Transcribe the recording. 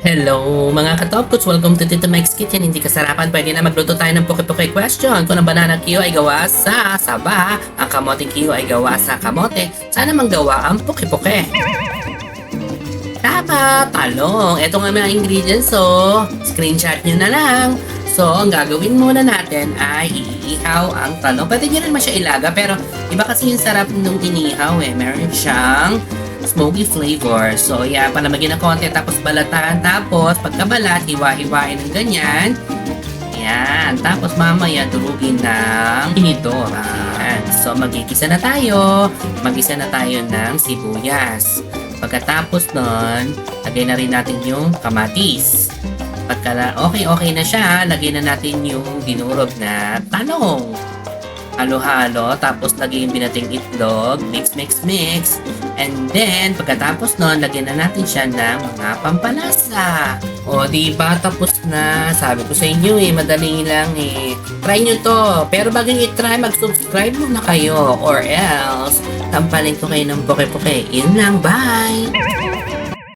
Hello mga katopkots! Welcome to Tito Mike's Kitchen. Hindi kasarapan, pwede na magluto tayo ng poke-poke question. Kung ang banana Q ay gawa sa saba, ang kamote Q ay gawa sa kamote, sana manggawa ang poke-poke. Tama! Talong! Ito nga mga ingredients, so screenshot nyo na lang. So, ang gagawin muna natin ay iihaw ang talong. Pwede nyo rin siya ilaga, pero iba kasi yung sarap nung inihaw eh. Meron siyang smoky flavor. So, yeah, palamagin ng konti, tapos balatan. Tapos, pagkabalat, hiwa-hiwain ng ganyan. Yan. Tapos, mamaya, durugin ng tinidor. Yan. So, magigisa na tayo. Magisa na tayo ng sibuyas. Pagkatapos nun, lagay na rin natin yung kamatis. Pagka okay na siya, lagay na natin yung dinurog na talong. Halo-halo, tapos lagay yung binating itlog, mix. And then, pagkatapos nun, lagyan na natin siya ng mga pampalasa. O, diba? Tapos na. Sabi ko sa inyo madali lang Try nyo to. Pero bago nyo i-try, mag-subscribe muna kayo. Or else, tampalin ko kayo ng poke-poke. Yun lang, bye!